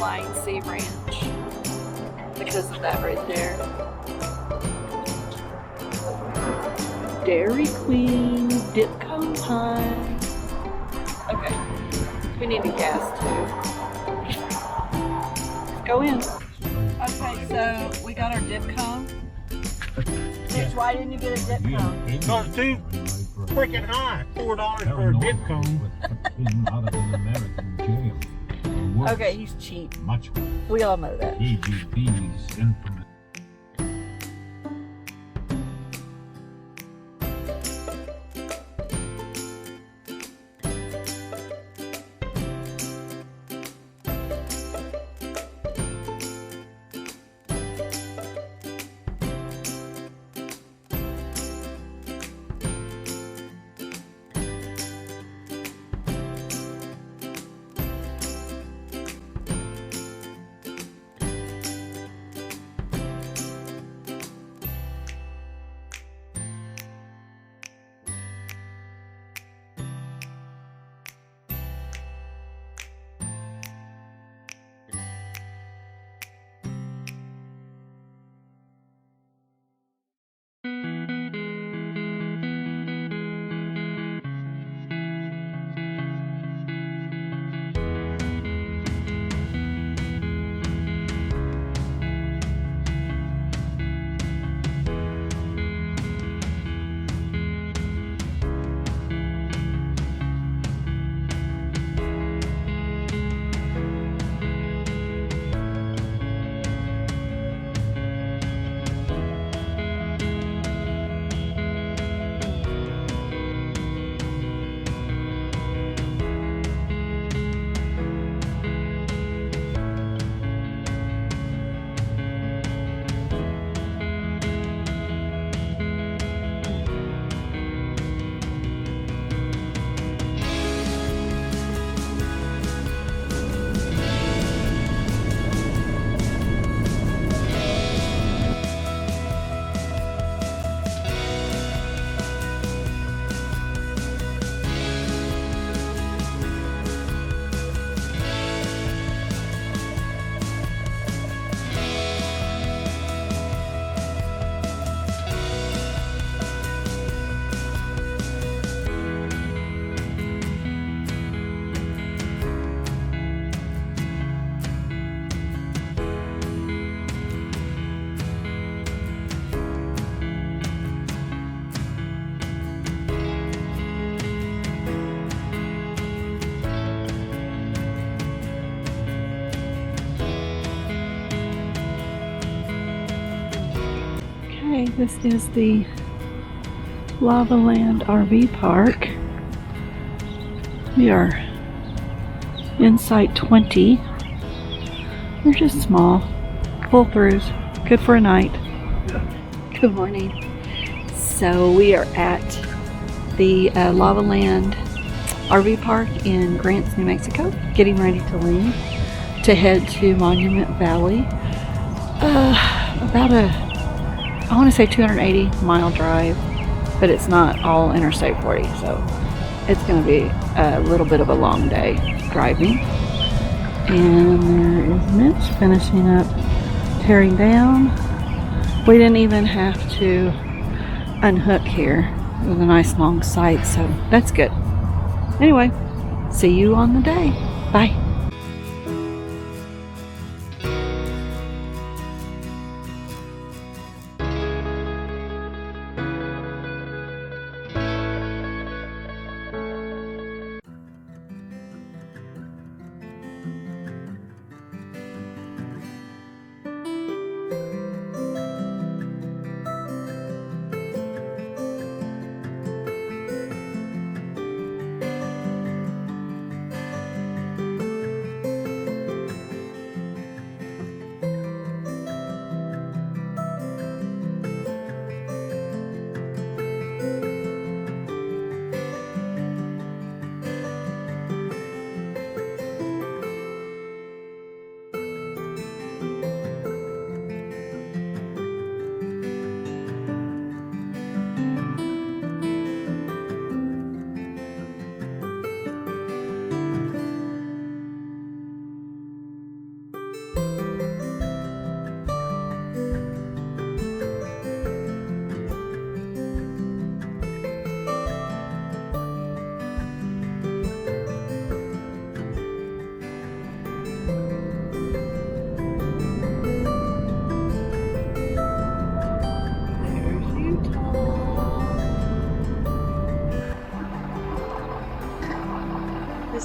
Flying Sea Ranch because of that right there. Dairy Queen dip cone pie. Okay, we need a gas too. Go in. Okay, so we got our dip cone. Mitch, why didn't you get a dip cone? Because it's too freaking high. $4 for a dip cone. Okay, he's cheap. Much We all know that. EGP's infamous. Okay, this is the Lava Land RV Park. We are in Site 20. They're just small, pull-throughs, good for a night. Good morning. So we are at the Lava Land RV Park in Grants, New Mexico, getting ready to leave to head to Monument Valley. About I want to say 280 mile drive, but it's not all Interstate 40, so it's going to be a little bit of a long day driving. And there is Mitch finishing up tearing down. We didn't even have to unhook here. It was a nice long site, so that's good. Anyway, see you on the day. Bye.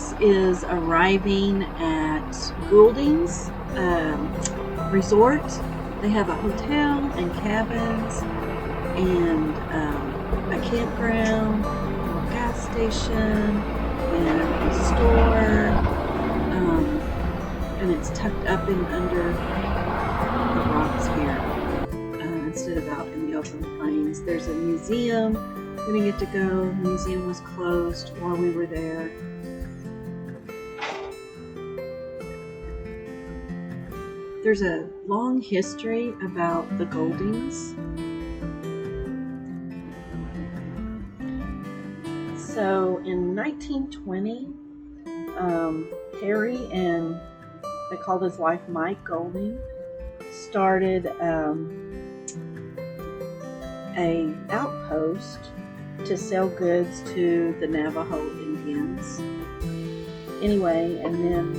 This is arriving at Goulding's resort. They have a hotel and cabins and a campground, a gas station, and a store. And it's tucked up in under the rocks here instead of out in the open plains. There's a museum. We didn't get to go. The museum was closed while we were there. There's a long history about the Gouldings. So in 1920, Harry and they called his wife Mike Goulding started a outpost to sell goods to the Navajo Indians. Anyway, and then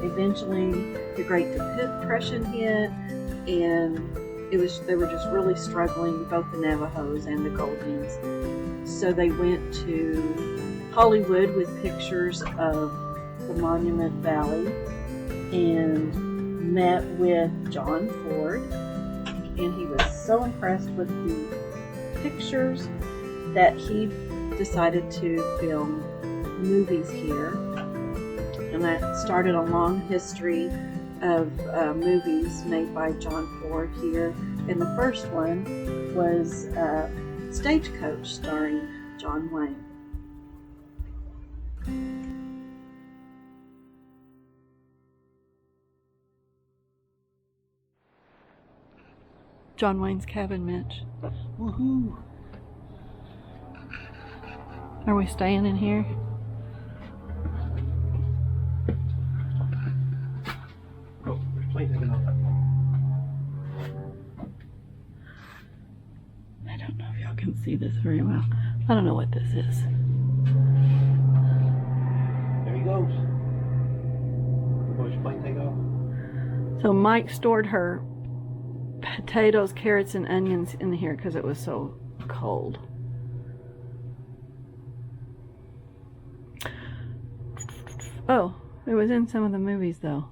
eventually the Great Depression hit, and they were just really struggling, both the Navajos and the Gouldings. So they went to Hollywood with pictures of the Monument Valley and met with John Ford, and he was so impressed with the pictures that he decided to film movies here, and that started a long history of movies made by John Ford here. And the first one was Stagecoach, starring John Wayne. John Wayne's cabin, Mitch. Woohoo! Are we staying in here? Oh, there's plane taking off. I don't know if y'all can see this very well. I don't know what this is. There he goes. Watch the plane take off. So Mike stored her potatoes, carrots, and onions in here because it was so cold. Oh, it was in some of the movies though.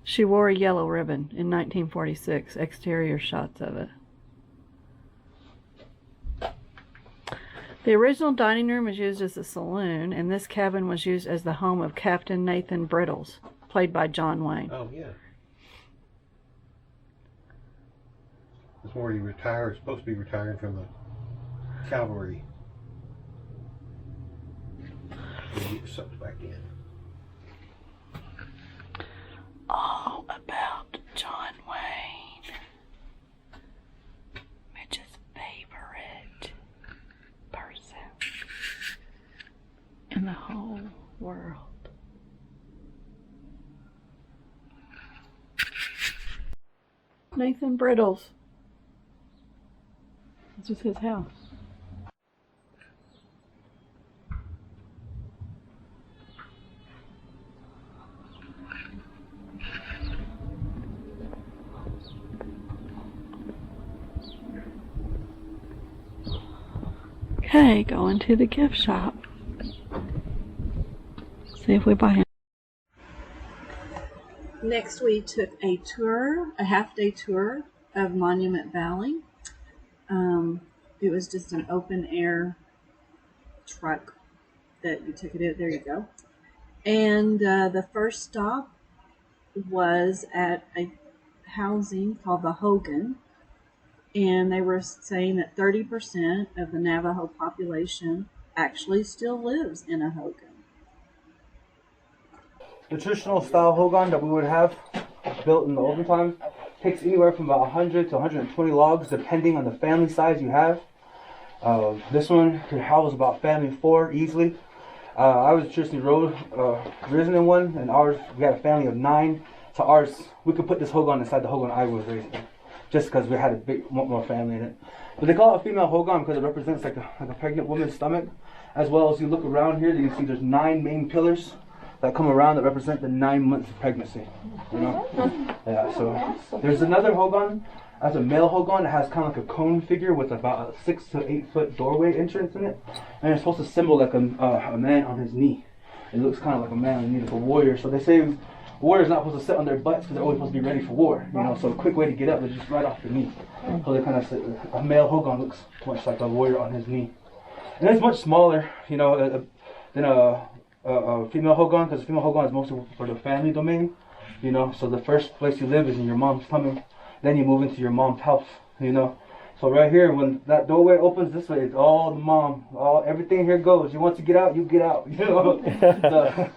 She wore a yellow ribbon in 1946, exterior shots of it. The original dining room was used as a saloon, and this cabin was used as the home of Captain Nathan Brittles, played by John Wayne. Oh, yeah. That's where he retired, supposed to be retiring from the cavalry. And he gets sucked back in. All about John Wayne. Mitch's favorite person in the whole world. Nathan Brittles. This was his house. Okay, going to the gift shop. See if we buy it. Next we took a tour, a half-day tour of Monument Valley. It was just an open-air truck that you took it in. There you go. And the first stop was at a housing called the Hogan. And they were saying that 30% of the Navajo population actually still lives in a Hogan. The traditional style hogan that we would have built in the olden times takes anywhere from about 100 to 120 logs depending on the family size you have. This one could house about family of 4 easily. I was traditionally risen in one, and ours, we had a family of 9. So ours, we could put this hogan inside the hogan I was raised in, just because we had a big, more family in it. But they call it a female hogan because it represents like a pregnant woman's stomach. As well as you look around here, you can see there's 9 main pillars that come around that represent the 9 months of pregnancy. You know? Yeah. So there's another hogan has a male hogan that has kind of like a cone figure with about a 6 to 8 foot doorway entrance in it, and it's supposed to symbol like a man on his knee. It looks kind of like a man on his knee, like a warrior. So they say warriors not supposed to sit on their butts because they're always supposed to be ready for war. You know, so a quick way to get up is just right off the knee. So they kind of say a male hogan looks much like a warrior on his knee, and it's much smaller, you know, than a female hogan, because female hogan is mostly for the family domain. You know, so the first place you live is in your mom's tummy. Then you move into your mom's house, you know. So right here, when that doorway opens this way, it's all the mom. Everything here goes. You want to get out, you get out, you know. So,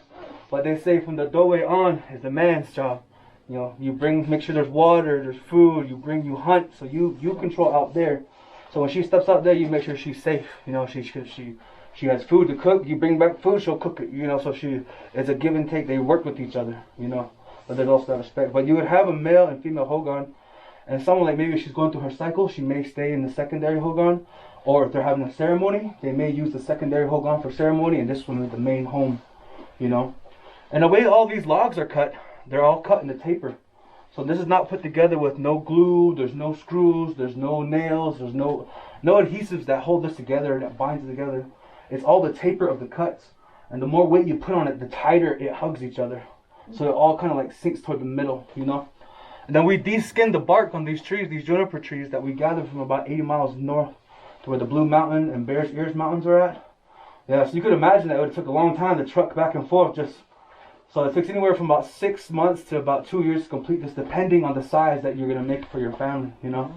but they say from the doorway on is the man's job. You know, you make sure there's water, there's food, you hunt, so you control out there. So when she steps out there, you make sure she's safe. You know, she has food to cook, you bring back food, she'll cook it, you know, so it's a give and take. They work with each other, you know. But there's also that respect. But you would have a male and female hogan, and someone like maybe she's going through her cycle, she may stay in the secondary hogan, or if they're having a ceremony, they may use the secondary hogan for ceremony, and this one is the main home, you know. And the way all these logs are cut, they're all cut in the taper. So this is not put together with no glue, there's no screws, there's no nails, there's no adhesives that hold this together, that binds it together. It's all the taper of the cuts. And the more weight you put on it, the tighter it hugs each other. So it all kind of like sinks toward the middle, you know. And then we de-skin the bark on these trees, these juniper trees that we gathered from about 80 miles north to where the Blue Mountain and Bears Ears Mountains are at. Yeah, so you could imagine that it would took a long time to truck back and forth. So it takes anywhere from about 6 months to about 2 years to complete this, depending on the size that you're gonna make for your family, you know.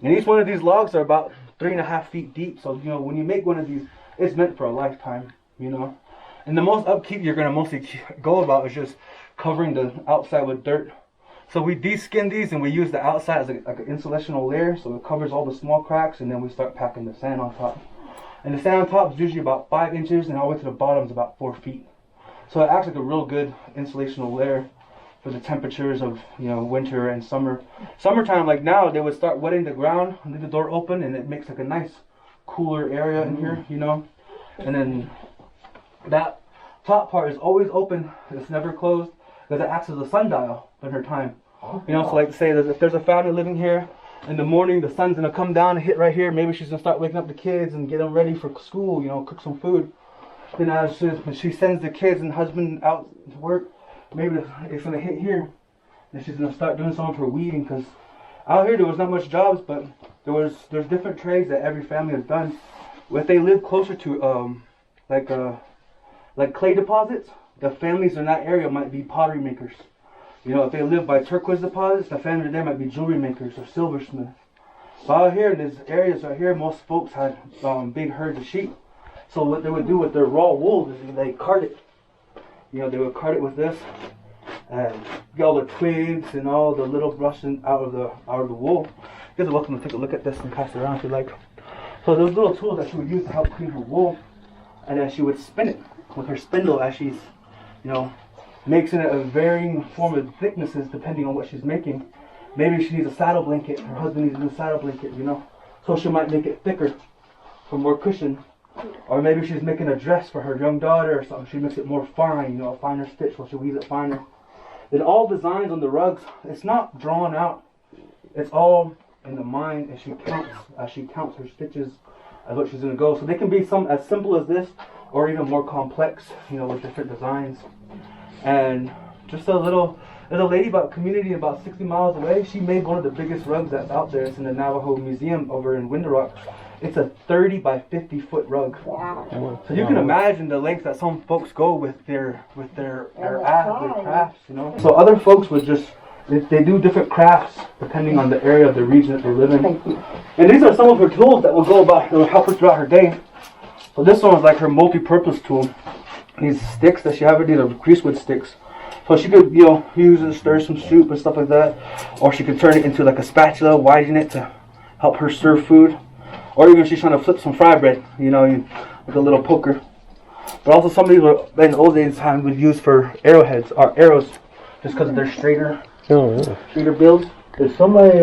And each one of these logs are about 3.5 feet deep. So you know, when you make one of these, it's meant for a lifetime, you know. And the most upkeep you're gonna mostly go about is just covering the outside with dirt. So we de-skin these and we use the outside as like an insulational layer, so it covers all the small cracks, and then we start packing the sand on top. And the sand on top is usually about 5 inches, and all the way to the bottom is about 4 feet. So it acts like a real good insulational layer for the temperatures of, you know, winter and summer. Summertime, like now, they would start wetting the ground and leave the door open, and it makes like a nice cooler area in here, you know. And then that top part is always open, it's never closed, because it acts as a sundial in her time. You know, so like say that if there's a family living here, in the morning the sun's gonna come down and hit right here, maybe she's gonna start waking up the kids and get them ready for school, you know, cook some food. Then as she sends the kids and husband out to work, maybe it's gonna hit here, and she's gonna start doing something for weeding, because out here there was not much jobs, but there's different trades that every family has done. If they live closer to like clay deposits, the families in that area might be pottery makers. You know, if they live by turquoise deposits, the family there might be jewelry makers or silversmiths. But out here in these areas right here, most folks had big herds of sheep. So what they would do with their raw wool is they cart it. You know, they would cart it with this and get all the twigs and all the little brushing out of the wool. You guys are welcome to take a look at this and pass it around if you like. So those little tools that she would use to help clean her wool, and then she would spin it with her spindle as she's, you know, makes it a varying form of thicknesses depending on what she's making. Maybe she needs a saddle blanket, her husband needs a new saddle blanket, you know, so she might make it thicker for more cushion. Or maybe she's making a dress for her young daughter or something, she makes it more fine, you know, a finer stitch, so she weaves it finer. Then all designs on the rugs, it's not drawn out, it's all in the mind as she counts her stitches as what she's going to go. So they can be some as simple as this, or even more complex, you know, with different designs. And just a little, there's a lady about community about 60 miles away, she made one of the biggest rugs that's out there. It's in the Navajo Museum over in Window Rock. It's a 30 by 50 foot rug. Wow. So you can imagine the lengths that some folks go with their crafts, you know. So other folks would just, they do different crafts depending on the area of the region that they live in. And these are some of her tools that will go about, that will help her throughout her day. So this one is like her multi-purpose tool. These sticks that she have, these are greasewood sticks. So she could, you know, use it to stir some soup and stuff like that. Or she could turn it into like a spatula, widen it to help her serve food. Or even if she's trying to flip some fry bread, you know, with a little poker. But also some of these were, in the old days time, would use for arrowheads, or arrows, just because of their straighter builds. Is somebody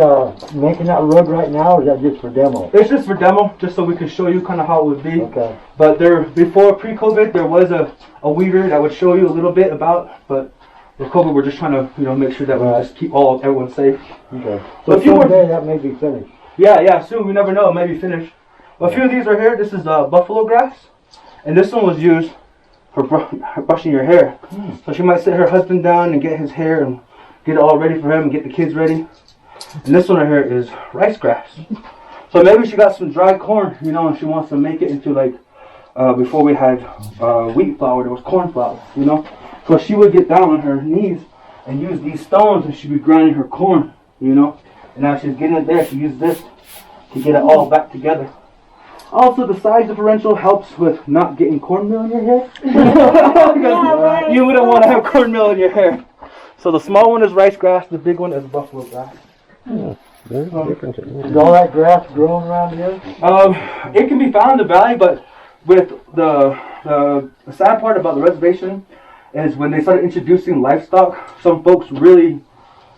making that rug right now, or is that just for demo? It's just for demo, just so we can show you kind of how it would be. Okay. But before pre-COVID, there was a weaver that would show you a little bit about, but with COVID, we're just trying to, make sure that we just keep everyone safe. Okay. So So a few more. someday that may be finished. Yeah, soon. We never know. Maybe finished. A few of these right here. This is buffalo grass, and this one was used for brushing your hair. So she might sit her husband down and get his hair and get it all ready for him and get the kids ready. And this one right here is rice grass. So maybe she got some dry corn, and she wants to make it into like, before we had wheat flour, there was corn flour, So she would get down on her knees and use these stones, and she'd be grinding her corn, And now she's getting it there. She used this to get it all back together. Also, the size differential helps with not getting cornmeal in your hair. Because you wouldn't want to have cornmeal in your hair. So the small one is rice grass, the big one is buffalo grass. Is all that grass growing around here? It can be found in the valley, but with the sad part about the reservation is when they started introducing livestock, some folks really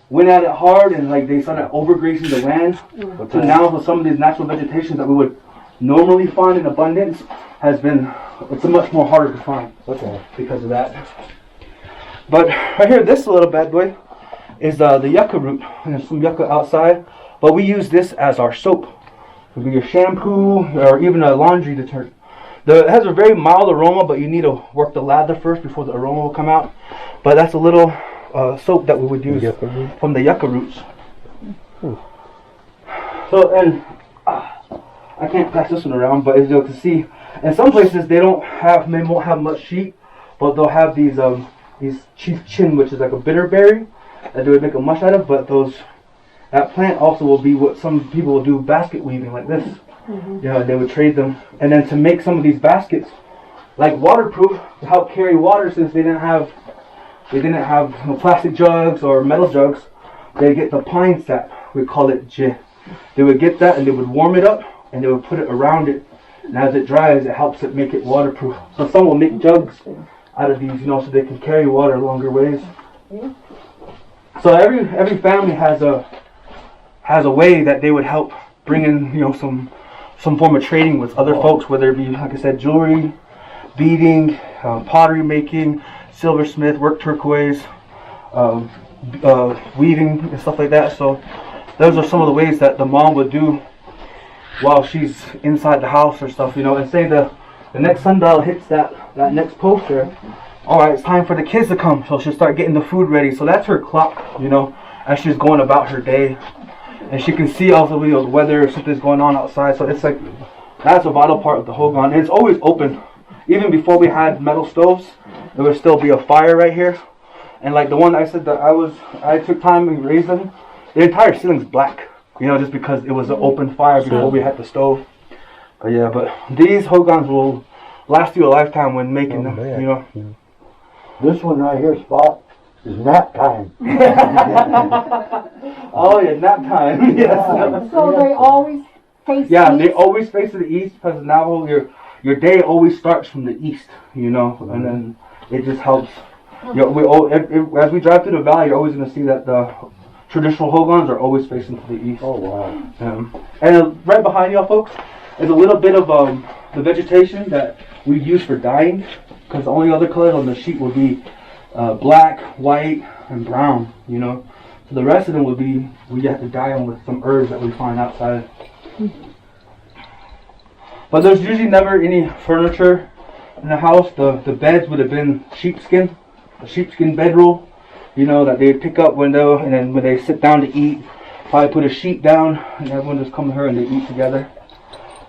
went at it hard and like they started overgrazing the land. So now with some of these natural vegetation that we would normally find in abundance it's much more harder to find because of that. But right here, this little bad boy is the yucca root, and there's some yucca outside, but we use this as our soap. It could be your shampoo or even a laundry detergent. It has a very mild aroma, but you need to work the lather first before the aroma will come out. But that's a little soap that we would use from the yucca roots. So, and I can't pass this one around, but as you can see, in some places they won't have much sheep, but they'll have these chief chin, which is like a bitter berry that they would make a mush out of. But that plant also will be what some people will do basket weaving like this. They would trade them, and then to make some of these baskets like waterproof to help carry water, since they didn't have plastic jugs or metal jugs, they get the pine sap. We call it jih. They would get that and they would warm it up and they would put it around it, and as it dries, it helps it make it waterproof. So some will make jugs out of these, so they can carry water longer ways. So every family has a way that they would help bring in, some form of trading with other folks, whether it be, like I said, jewelry, beading, pottery making, silversmith, work turquoise, weaving and stuff like that. So those are some of the ways that the mom would do while she's inside the house or stuff, and say the next sundial hits that next post there, all right, it's time for the kids to come, so she'll start getting the food ready. So that's her clock, as she's going about her day. And she can see also the weather, if something's going on outside. So it's like, that's a vital part of the hogan. And it's always open. Even before we had metal stoves, there would still be a fire right here. And like the one I said that I took time and raised them, the entire ceiling's black, just because it was an open fire before we had the stove. But yeah, but these hogans will last you a lifetime when making them, This one right here, Spot, is nap time. Oh yeah, nap time. Yes. So they always face east? They always face to the east, because now your day always starts from the east, and then it just helps. As we drive through the valley, you're always going to see that the traditional hogans are always facing to the east. Oh wow! And right behind y'all folks is a little bit of the vegetation that we use for dyeing, because the only other colors on the sheet will be black, white, and brown. So the rest of them would be, we have to dye them with some herbs that we find outside. But there's usually never any furniture in the house. The beds would have been sheepskin, a sheepskin bedroll, that they would pick up and then when they sit down to eat, probably put a sheet down and everyone just come to her and they eat together.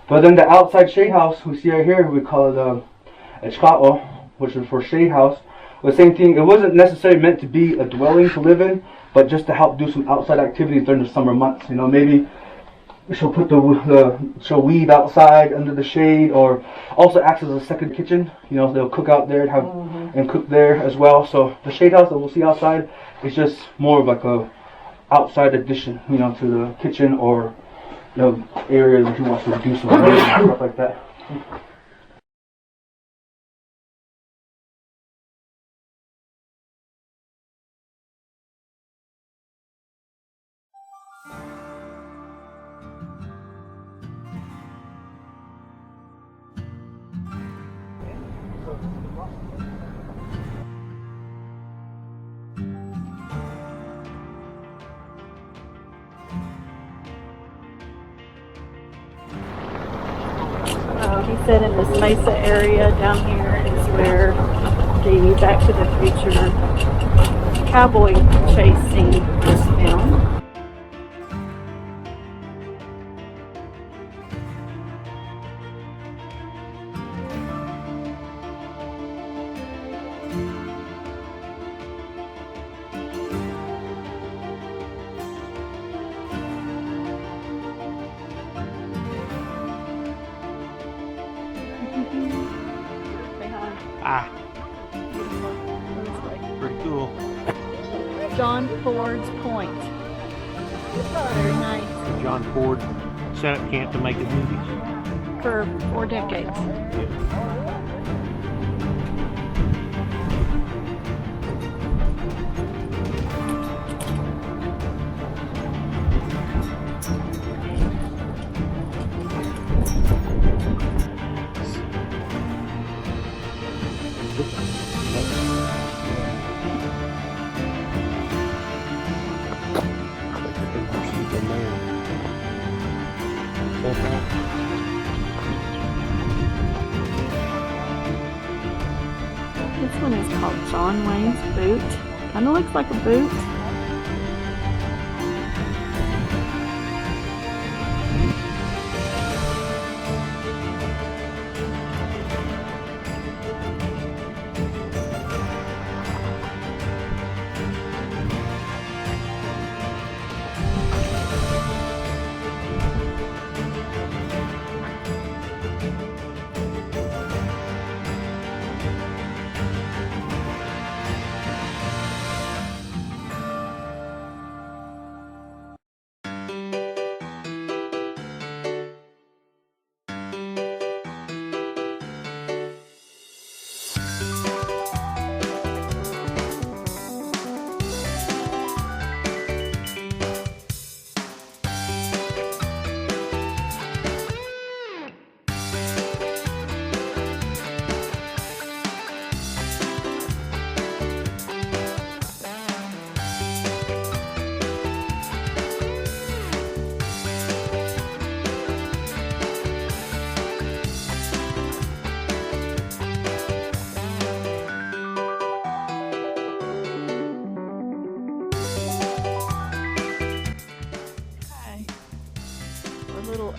But then the outside shade house we see right here, we call it a chka'o, which is for shade house. The same thing, it wasn't necessarily meant to be a dwelling to live in, but just to help do some outside activities during the summer months. Maybe she'll put she'll weave outside under the shade, or also acts as a second kitchen. They'll cook out there and cook there as well. So the shade house that we'll see outside is just more of like a outside addition, to the kitchen or area that he wants to do some stuff like that. He said in this mesa area down here is where the Back to the Future cowboy chase scene was filmed. Pretty cool. John Ford's Point. Very nice. John Ford set up camp to make his movies. For 4 decades. This one is called John Wayne's Boot. Kind of looks like a boot.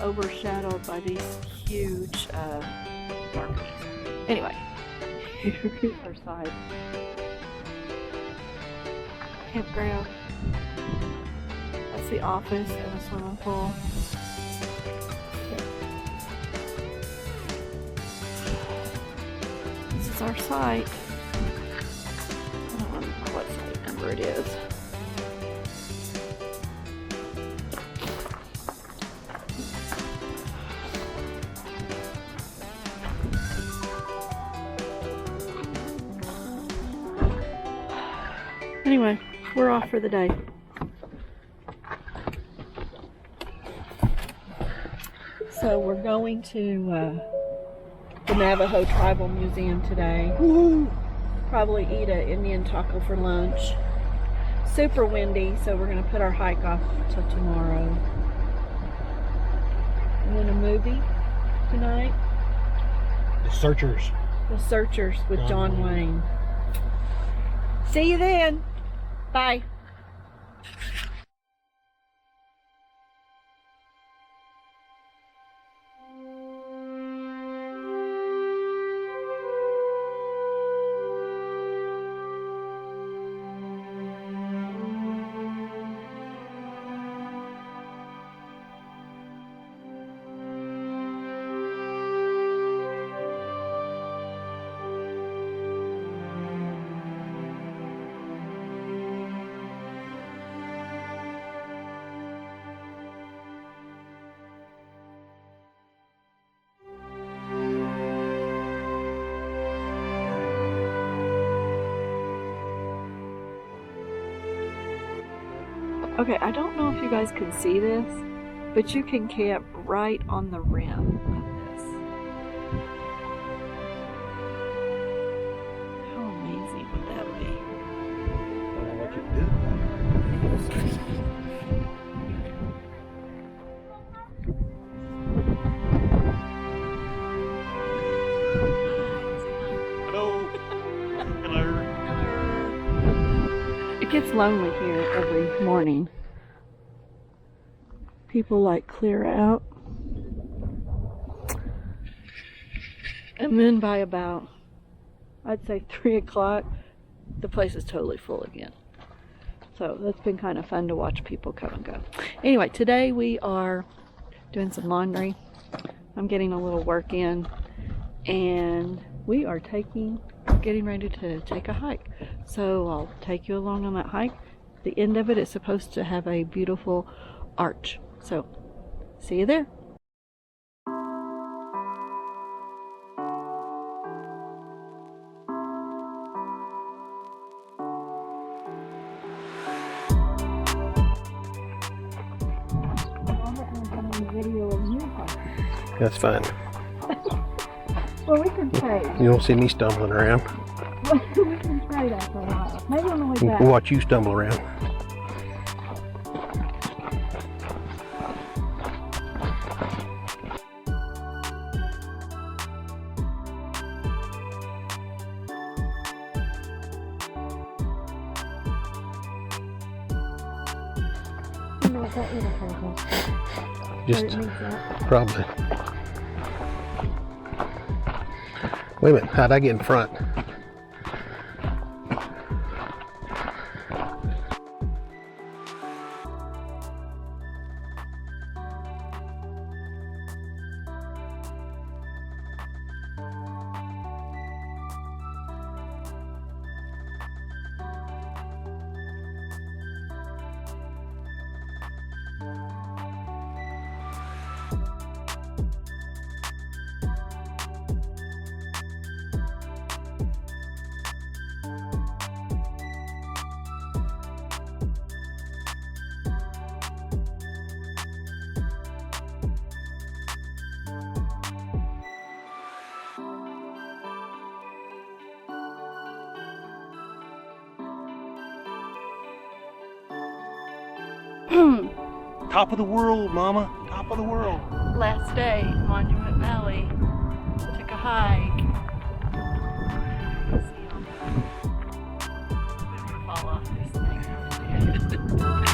Overshadowed by these huge markers. Anyway, here's our side. Campground. That's the office and the swimming pool. This is our site. I don't remember what site number it is. Anyway, we're off for the day. So we're going to the Navajo Tribal Museum today. Woo-hoo! Probably eat an Indian taco for lunch. Super windy, so we're going to put our hike off till tomorrow. And then a movie tonight. The Searchers. The Searchers with John Wayne. See you then. Bye. Okay, I don't know if you guys can see this, but you can camp right on the rim of this. How amazing would that be? What you do? gets lonely here every morning. People like clear out. And then by about, I'd say 3 o'clock, the place is totally full again. So that's been kind of fun to watch people come and go. Anyway, today we are doing some laundry. I'm getting a little work in, and we are getting ready to take a hike. So I'll take you along on that hike. The end of it is supposed to have a beautiful arch. So see you there. That's fine. Well, we can trade. You don't see me stumbling around. We can trade after a while. Maybe on the way back. We'll watch you stumble around. Just probably. Wait a minute, how'd I get in front? Top of the world, Mama. Top of the world. Last day, Monument Valley. Took a hike. See you on that. I'm gonna fall off this thing.